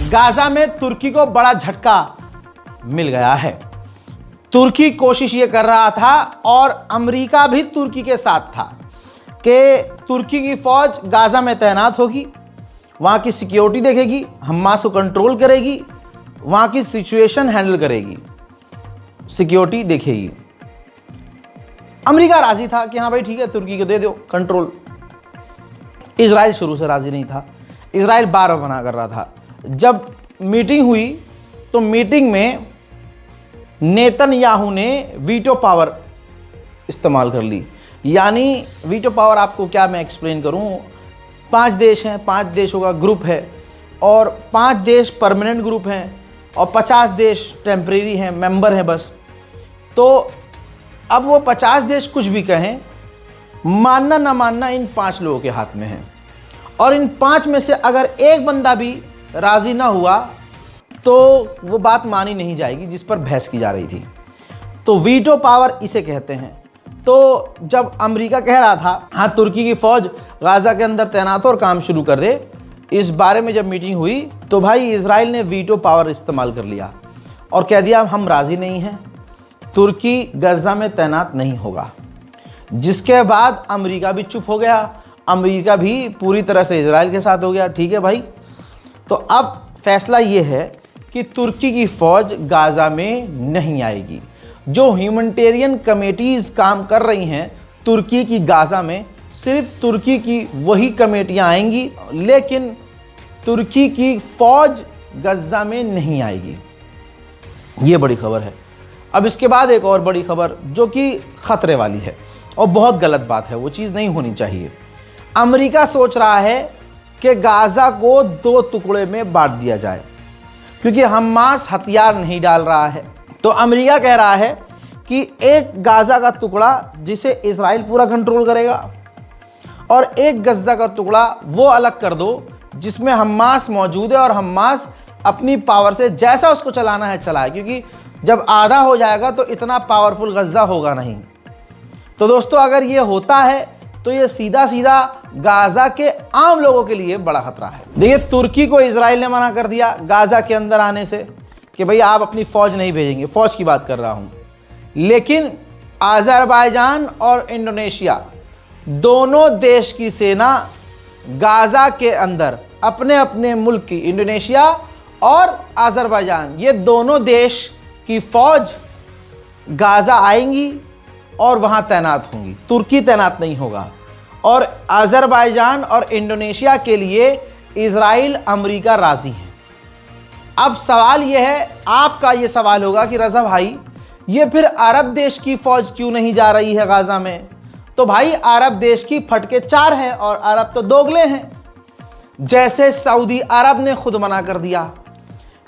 Gaza में तुर्की को बड़ा झटका मिल गया है। तुर्की कोशिश ये कर रहा था और अमेरिका भी तुर्की के साथ था कि तुर्की की फौज गाजा में तैनात होगी, वहाँ की सिक्योरिटी देखेगी, हमास को कंट्रोल करेगी, वहाँ की सिचुएशन हैंडल करेगी, सिक्योरिटी देखेगी। अमेरिका राजी था कि हाँ भाई ठीक है, तुर्की को दे दो कंट्रोल। इजराइल शुरू से राजी नहीं था, इजराइल बार बार मना कर रहा था। जब मीटिंग हुई तो मीटिंग में नेतन्याहू ने वीटो पावर इस्तेमाल कर ली। यानी वीटो पावर आपको क्या मैं एक्सप्लेन करूं, 5 देश हैं, 5 देशों का ग्रुप है और 5 देश परमानेंट ग्रुप हैं और 50 देश टेम्परेरी हैं, मेंबर हैं बस। तो अब वो 50 देश कुछ भी कहें, मानना ना मानना इन 5 लोगों के हाथ में है और इन 5 में से अगर एक बंदा भी राजी ना हुआ तो वो बात मानी नहीं जाएगी जिस पर बहस की जा रही थी। तो वीटो पावर इसे कहते हैं। तो जब अमेरिका कह रहा था हाँ तुर्की की फौज गाजा के अंदर तैनात हो और काम शुरू कर दे, इस बारे में जब मीटिंग हुई तो भाई इजराइल ने वीटो पावर इस्तेमाल कर लिया और कह दिया हम राजी नहीं हैं, तुर्की गाजा में तैनात नहीं होगा। जिसके बाद अमेरिका भी चुप हो गया, अमेरिका भी पूरी तरह से इजराइल के साथ हो गया। ठीक है भाई, तो अब फैसला ये है कि तुर्की की फौज गाजा में नहीं आएगी। जो ह्यूमैनिटेरियन कमेटीज़ काम कर रही हैं तुर्की की गाजा में, सिर्फ तुर्की की वही कमेटियां आएंगी, लेकिन तुर्की की फौज गाजा में नहीं आएगी। ये बड़ी खबर है। अब इसके बाद एक और बड़ी खबर जो कि खतरे वाली है और बहुत गलत बात है, वो चीज़ नहीं होनी चाहिए। अमेरिका सोच रहा है कि गाजा को 2 टुकड़े में बांट दिया जाए क्योंकि हमास हथियार नहीं डाल रहा है। तो अमेरिका कह रहा है कि एक गाजा का टुकड़ा जिसे इजराइल पूरा कंट्रोल करेगा और एक गजा का टुकड़ा वो अलग कर दो जिसमें हमास मौजूद है और हमास अपनी पावर से जैसा उसको चलाना है चलाए, क्योंकि जब आधा हो जाएगा तो इतना पावरफुल गजा होगा नहीं। तो दोस्तों अगर ये होता है तो ये सीधा सीधा गाजा के आम लोगों के लिए बड़ा खतरा है। देखिए तुर्की को इजराइल ने मना कर दिया गाजा के अंदर आने से कि भाई आप अपनी फौज नहीं भेजेंगे, फौज की बात कर रहा हूं। लेकिन अजरबैजान और इंडोनेशिया दोनों देश की सेना गाजा के अंदर अपने अपने मुल्क की, इंडोनेशिया और अजरबैजान, ये दोनों देश की फौज गाजा आएंगी और वहां तैनात होंगी। तुर्की तैनात नहीं होगा। और अजरबैजान और इंडोनेशिया के लिए इजराइल अमेरिका राजी है। अब सवाल यह है, आपका यह सवाल होगा कि रज़ा भाई ये फिर अरब देश की फौज क्यों नहीं जा रही है गाजा में? तो भाई अरब देश की फटके 4 हैं और अरब तो दोगले हैं। जैसे सऊदी अरब ने खुद मना कर दिया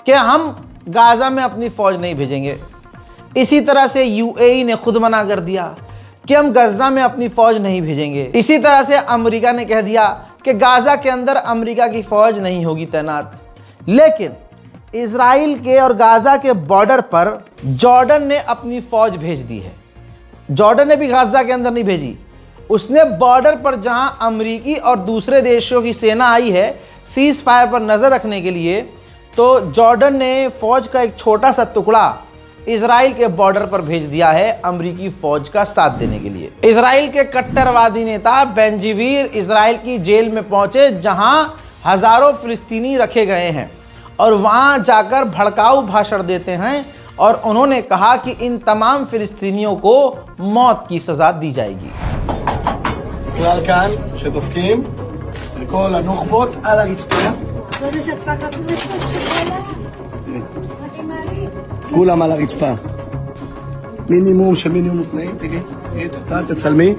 कि हम गाजा में अपनी फौज नहीं भेजेंगे, इसी तरह से यूएई ने खुद मना कर दिया कि हम गाजा में अपनी फौज नहीं भेजेंगे। इसी तरह से अमेरिका ने कह दिया कि गाजा के अंदर अमेरिका की फौज नहीं होगी तैनात। लेकिन इजराइल के और गाजा के बॉर्डर पर जॉर्डन ने अपनी फौज भेज दी है। जॉर्डन ने भी गाजा के अंदर नहीं भेजी, उसने बॉर्डर पर जहां अमेरिकी और दूसरे देशों की सेना आई है सीज फायर पर नजर रखने के लिए, तो जॉर्डन ने फौज का एक छोटा सा टुकड़ा इजराइल के बॉर्डर पर भेज दिया है अमेरिकी फौज का साथ देने के लिए। इजराइल के कट्टरवादी नेता बेंजीवीर इजराइल की जेल में पहुंचे जहां हजारों फिलिस्तीनी रखे गए हैं और वहां जाकर भड़काऊ भाषण देते हैं और उन्होंने कहा कि इन तमाम फिलिस्तीनियों को मौत की सजा दी जाएगी। כולם על הרצפה. מינימום של מינימום תנאים, תגיד, אתה תצלמי,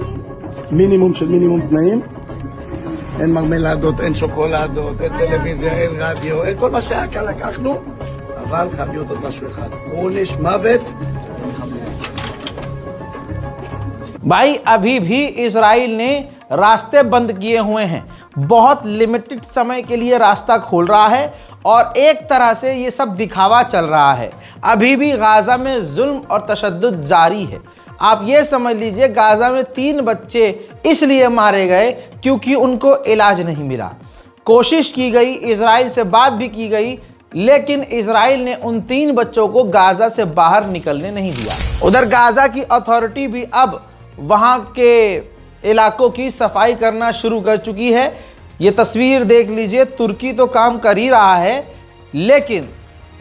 מינימום של מינימום תנאים, אין מרמלדות, אין שוקולדות, אין טלוויזיה, אין רדיו, אין כל מה שהיה כאן לקחנו, אבל חייב להיות עוד משהו אחד, עונש מוות. भाई अभी भी इजराइल ने रास्ते बंद किए हुए हैं, बहुत लिमिटेड समय के लिए रास्ता खोल रहा है और एक तरह से ये सब दिखावा चल रहा है। अभी भी गाजा में जुल्म और तशद्दुद जारी है। आप ये समझ लीजिए गाजा में 3 बच्चे इसलिए मारे गए क्योंकि उनको इलाज नहीं मिला। कोशिश की गई, इजराइल से बात भी की गई लेकिन इजराइल ने उन 3 बच्चों को गाजा से बाहर निकलने नहीं दिया। उधर गाजा की अथॉरिटी भी अब वहां के इलाकों की सफाई करना शुरू कर चुकी है। ये तस्वीर देख लीजिए, तुर्की तो काम कर ही रहा है, लेकिन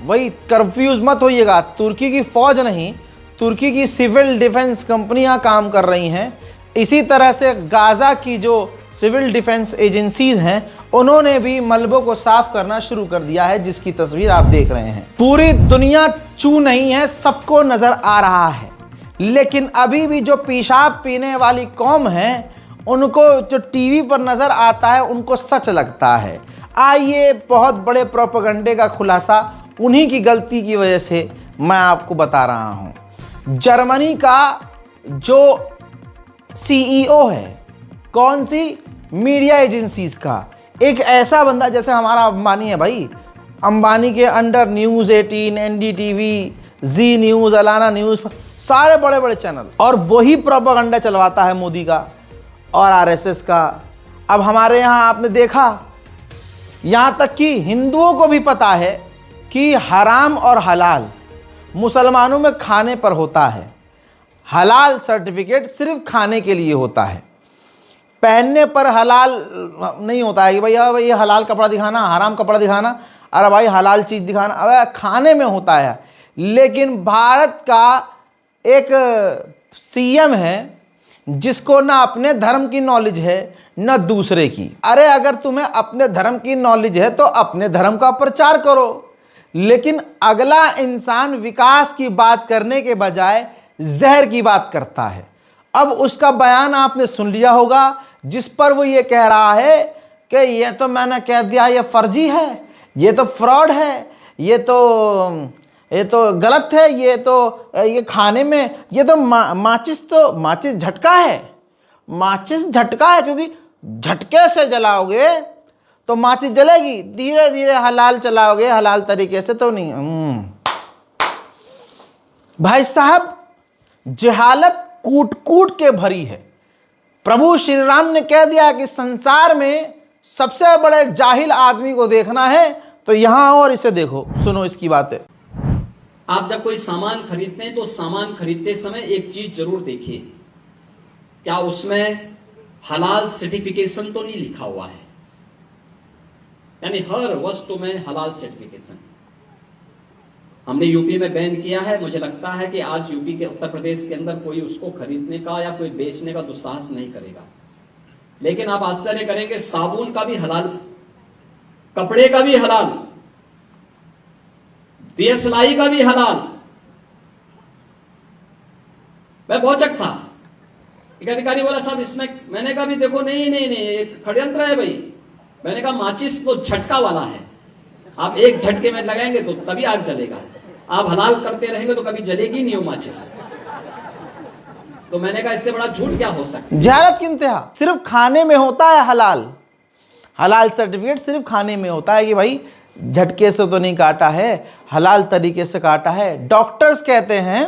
वही कंफ्यूज मत होइएगा, तुर्की की फौज नहीं, तुर्की की सिविल डिफेंस कंपनियां काम कर रही हैं। इसी तरह से गाजा की जो सिविल डिफेंस एजेंसीज हैं, उन्होंने भी मलबों को साफ करना शुरू कर दिया है, जिसकी तस्वीर आप देख रहे हैं। पूरी दुनिया चू नहीं है, सबको नजर आ रहा है, लेकिन अभी भी जो पेशाब पीने वाली कौम है, उनको जो टीवी पर नजर आता है उनको सच लगता है। आइए बहुत बड़े प्रोपेगेंडे का खुलासा उन्हीं की गलती की वजह से मैं आपको बता रहा हूं। जर्मनी का जो सीईओ है, कौन सी मीडिया एजेंसीज का, एक ऐसा बंदा जैसे हमारा अंबानी है भाई, अंबानी के अंडर न्यूज़ 18, एनडीटीवी, जी न्यूज़, अलाना न्यूज़, सारे बड़े बड़े चैनल, और वही प्रोपेगेंडा चलवाता है मोदी का और आरएसएस का। अब हमारे यहाँ आपने देखा, यहाँ तक कि हिंदुओं को भी पता है कि हराम और हलाल मुसलमानों में खाने पर होता है, हलाल सर्टिफिकेट सिर्फ खाने के लिए होता है, पहनने पर हलाल नहीं होता है कि भैया भाई ये हलाल कपड़ा दिखाना, हराम कपड़ा दिखाना, अरे भाई हलाल चीज़ दिखाना, अरे खाने में होता है। लेकिन भारत का एक सीएम है जिसको ना अपने धर्म की नॉलेज है न दूसरे की। अरे अगर तुम्हें अपने धर्म की नॉलेज है तो अपने धर्म का प्रचार करो, लेकिन अगला इंसान विकास की बात करने के बजाय जहर की बात करता है। अब उसका बयान आपने सुन लिया होगा, जिस पर वो ये कह रहा है कि ये तो मैंने कह दिया ये फर्जी है, ये तो फ्रॉड है, ये तो गलत है, ये खाने में ये तो माचिस झटका है, माचिस झटका है, क्योंकि झटके से जलाओगे तो माचिस जलेगी, धीरे धीरे हलाल चलाओगे हलाल तरीके से तो नहीं। भाई साहब, जहालत कूट कूट के भरी है। प्रभु श्री राम ने कह दिया कि संसार में सबसे बड़े जाहिल आदमी को देखना है तो यहां और इसे देखो, सुनो इसकी बातें। आप जब कोई सामान खरीदते हैं तो सामान खरीदते समय एक चीज जरूर देखिए, क्या उसमें हलाल सर्टिफिकेशन तो नहीं लिखा हुआ है, यानी हर वस्तु में हलाल सर्टिफिकेशन। हमने यूपी में बैन किया है, मुझे लगता है कि आज यूपी के उत्तर प्रदेश के अंदर कोई उसको खरीदने का या कोई बेचने का दुस्साहस नहीं करेगा। लेकिन आप आश्चर्य करेंगे, साबुन का भी हलाल, कपड़े का भी हलाल, दियसलाई का भी हलाल। मैं बहुत चक था, एक अधिकारी बोला साहब इसमें, मैंने कहा भी देखो नहीं नहीं नहीं एक षड्यंत्र है भाई। मैंने कहा माचिस तो झटका वाला है, आप एक झटके में लगाएंगे तो तभी आग जलेगा, आप हलाल करते रहेंगे तो कभी जलेगी नहीं वो माचिस। तो मैंने कहा इससे बड़ा झूठ क्या हो सकता है। जहालत की इंतहा, सिर्फ खाने में होता है हलाल, हलाल सर्टिफिकेट सिर्फ खाने में होता है कि भाई झटके से तो नहीं काटा है, हलाल तरीके से काटा है। डॉक्टर्स कहते हैं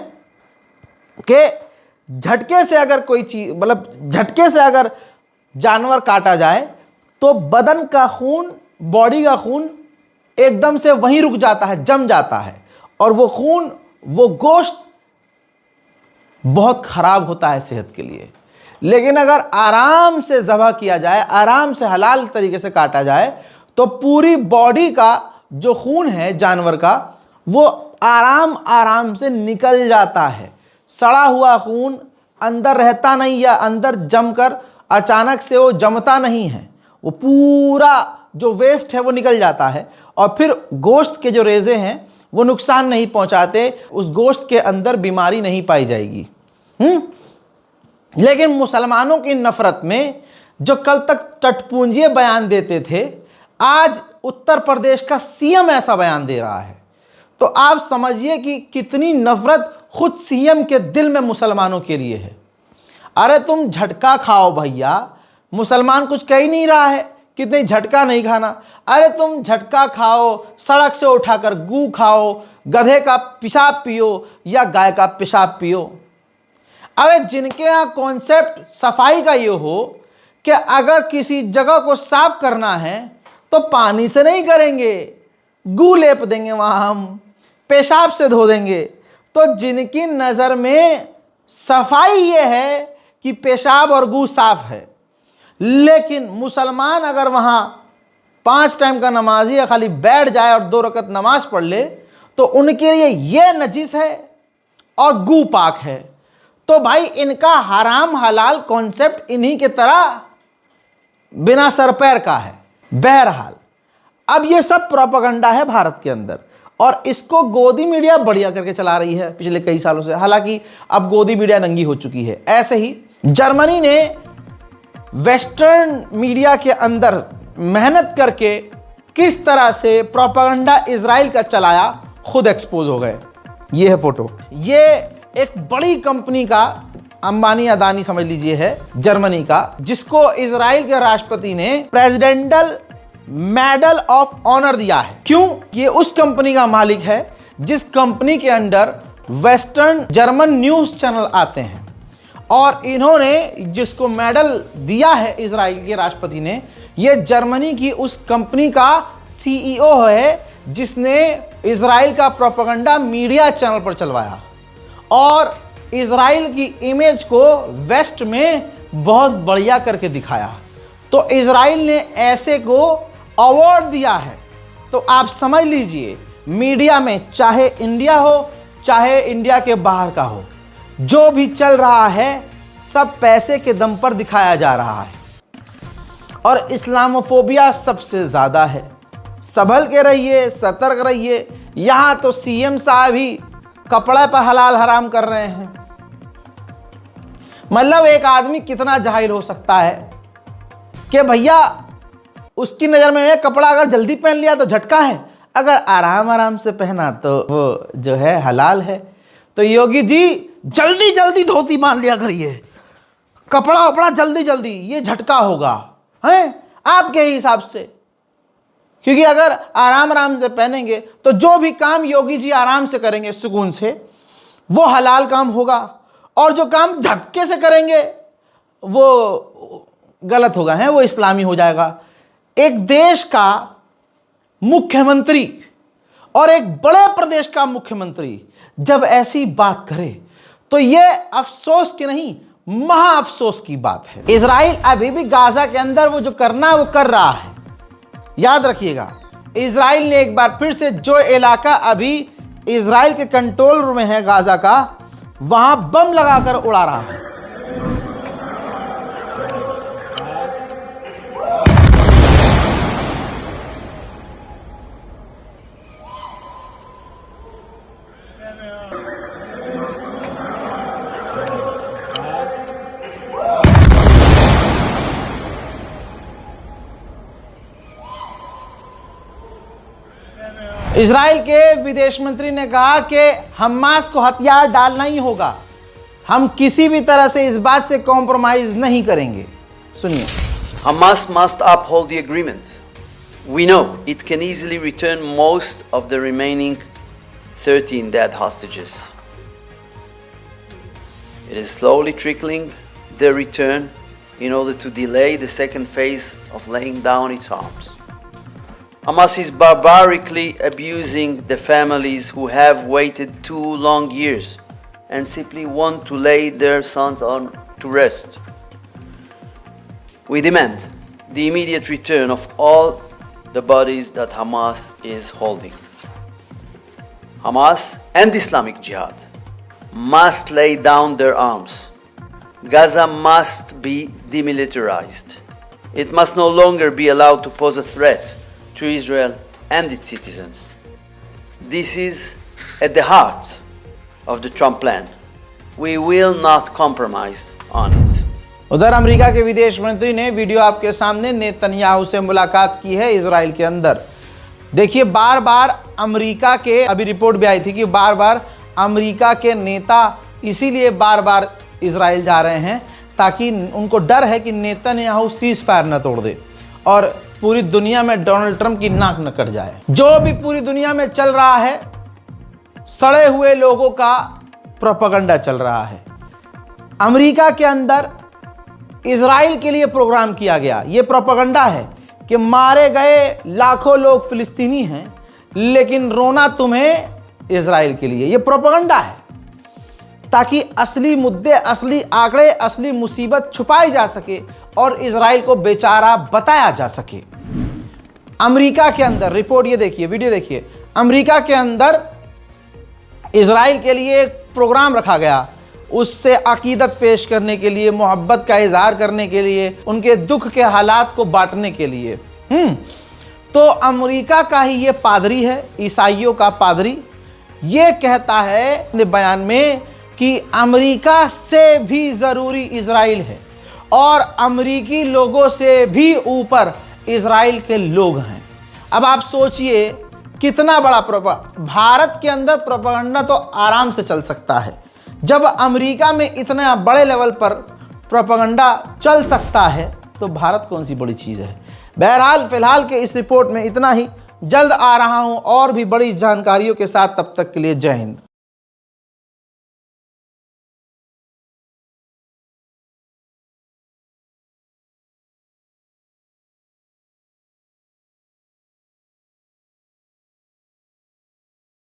कि झटके से अगर कोई चीज, मतलब झटके से अगर जानवर काटा जाए तो बदन का खून, बॉडी का खून एकदम से वहीं रुक जाता है, जम जाता है, और वो खून, वो गोश्त बहुत खराब होता है सेहत के लिए। लेकिन अगर आराम से ज़बह किया जाए, आराम से हलाल तरीके से काटा जाए, तो पूरी बॉडी का जो खून है जानवर का, वो आराम आराम से निकल जाता है। सड़ा हुआ खून अंदर रहता नहीं, या अंदर जमकर अचानक से वो जमता नहीं है, वो पूरा जो वेस्ट है वो निकल जाता है, और फिर गोश्त के जो रेज़े हैं वो नुकसान नहीं पहुंचाते, उस गोश्त के अंदर बीमारी नहीं पाई जाएगी। लेकिन मुसलमानों की नफरत में जो कल तक टटपूंजिये बयान देते थे, आज उत्तर प्रदेश का सीएम ऐसा बयान दे रहा है, तो आप समझिए कि कितनी नफरत खुद सीएम के दिल में मुसलमानों के लिए है। अरे तुम झटका खाओ भैया, मुसलमान कुछ कह ही नहीं रहा है कि नहीं झटका नहीं खाना। अरे तुम झटका खाओ, सड़क से उठाकर गू खाओ, गधे का पेशाब पियो या गाय का पेशाब पियो। अरे जिनके यहाँ कॉन्सेप्ट सफाई का ये हो कि अगर किसी जगह को साफ करना है तो पानी से नहीं करेंगे, गू लेप देंगे, वहाँ हम पेशाब से धो देंगे। तो जिनकी नज़र में सफाई ये है कि पेशाब और गू साफ है, लेकिन मुसलमान अगर वहाँ 5 टाइम का नमाजी या खाली बैठ जाए और 2 रकत नमाज पढ़ ले तो उनके लिए ये नजीस है और गू पाक है। तो भाई इनका हराम हलाल कॉन्सेप्ट इन्हीं के तरह बिना सर पैर का है। बहरहाल अब ये सब प्रोपेगेंडा है भारत के अंदर, और इसको गोदी मीडिया बढ़िया करके चला रही है पिछले कई सालों से। हालांकि अब गोदी मीडिया नंगी हो चुकी है। ऐसे ही जर्मनी ने वेस्टर्न मीडिया के अंदर मेहनत करके किस तरह से प्रोपेगेंडा इजराइल का चलाया, खुद एक्सपोज हो गए। ये है फोटो। ये एक बड़ी कंपनी का, अंबानी अदानी समझ लीजिए, है जर्मनी का, जिसको इजराइल के राष्ट्रपति ने प्रेसिडेंटल मेडल ऑफ ऑनर दिया है। क्यों? ये उस कंपनी का मालिक है जिस कंपनी के under western German news channel आते हैं, और इन्होंने जिसको मेडल दिया है इजराइल के राष्ट्रपति ने, ये जर्मनी की उस कंपनी का सीईओ है जिसने इजराइल का प्रोपेगेंडा मीडिया चैनल पर चलवाया और इजराइल की इमेज को वेस्ट में बहुत बढ़िया करके दिखाया। तो इजराइल ने ऐसे को अवार्ड दिया है। तो आप समझ लीजिए, मीडिया में चाहे इंडिया हो चाहे इंडिया के बाहर का हो, जो भी चल रहा है सब पैसे के दम पर दिखाया जा रहा है, और इस्लामोफोबिया सबसे ज़्यादा है। संभल के रहिए, सतर्क रहिए। यहाँ तो सीएम साहब ही कपड़े पर हलाल हराम कर रहे हैं। मतलब एक आदमी कितना जाहिल हो सकता है कि भैया उसकी नज़र में है कपड़ा अगर जल्दी पहन लिया तो झटका है, अगर आराम आराम से पहना तो वो जो है हलाल है। तो योगी जी जल्दी जल्दी धोती बांध लिया करिए, कपड़ा वपड़ा जल्दी जल्दी, ये झटका होगा है आपके हिसाब से। क्योंकि अगर आराम आराम से पहनेंगे तो जो भी काम योगी जी आराम से करेंगे सुकून से, वो हलाल काम होगा, और जो काम झटके से करेंगे वो गलत होगा, है वो इस्लामी हो जाएगा। एक देश का मुख्यमंत्री और एक बड़े प्रदेश का मुख्यमंत्री जब ऐसी बात करे तो ये अफसोस की नहीं, महा अफसोस की बात है। इजराइल अभी भी गाजा के अंदर वो जो करना है वो कर रहा है। याद रखिएगा, इजराइल ने एक बार फिर से जो इलाका अभी इजराइल के कंट्रोल में है गाजा का, वहां बम लगाकर उड़ा रहा है। इजराइल के विदेश मंत्री ने कहा कि हमास को हथियार डालना ही होगा, हम किसी भी तरह से इस बात से कॉम्प्रोमाइज नहीं करेंगे। सुनिए। Hamas must uphold the agreement. We know it can easily return most of the remaining 13 dead hostages. It is slowly trickling their return in order to delay the second phase of laying down its arms. Hamas is barbarically abusing the families who have waited 2 long years and simply want to lay their sons on to rest. We demand the immediate return of all the bodies that Hamas is holding. Hamas and Islamic Jihad must lay down their arms. Gaza must be demilitarized. It must no longer be allowed to pose a threat to Israel and its citizens. This is at the heart of the Trump plan. We will not compromise on it. उधर America के विदेश मंत्री ने video आपके सामने Netanyahu से मुलाकात की है इजराइल के अंदर। देखिए, बार बार अमेरिका के, अभी रिपोर्ट भी आई थी कि बार बार अमेरिका के नेता इसीलिए बार बार इजराइल जा रहे हैं ताकि उनको डर है कि नेतन्याहू सीज फायर न तोड़ दे और पूरी दुनिया में डोनाल्ड ट्रंप की नाक न कट जाए। जो भी पूरी दुनिया में चल रहा है, सड़े हुए लोगों का प्रोपेगेंडा चल रहा है। अमेरिका के अंदर इजराइल के लिए प्रोग्राम किया गया, ये प्रोपेगेंडा है कि मारे गए लाखों लोग फिलिस्तीनी हैं, लेकिन रोना तुम्हें इजराइल के लिए। ये प्रोपेगेंडा है ताकि असली मुद्दे, असली आंकड़े, असली मुसीबत छुपाई जा सके और इजराइल को बेचारा बताया जा सके। अमेरिका के अंदर रिपोर्ट, ये देखिए, वीडियो देखिए, अमेरिका के अंदर इजराइल के लिए एक प्रोग्राम रखा गया, उससे अकीदत पेश करने के लिए, मोहब्बत का इजहार करने के लिए, उनके दुख के हालात को बांटने के लिए। तो अमेरिका का ही ये पादरी है, ईसाइयों का पादरी, ये कहता है अपने बयान में कि अमेरिका से भी ज़रूरी इजराइल है और अमेरिकी लोगों से भी ऊपर इजराइल के लोग हैं। अब आप सोचिए कितना बड़ा भारत के अंदर प्रोपेगेंडा तो आराम से चल सकता है, जब अमेरिका में इतना बड़े लेवल पर प्रोपेगेंडा चल सकता है तो भारत कौन सी बड़ी चीज़ है। बहरहाल फिलहाल के इस रिपोर्ट में इतना ही। जल्द आ रहा हूं और भी बड़ी जानकारियों के साथ, तब तक के लिए जय हिंद।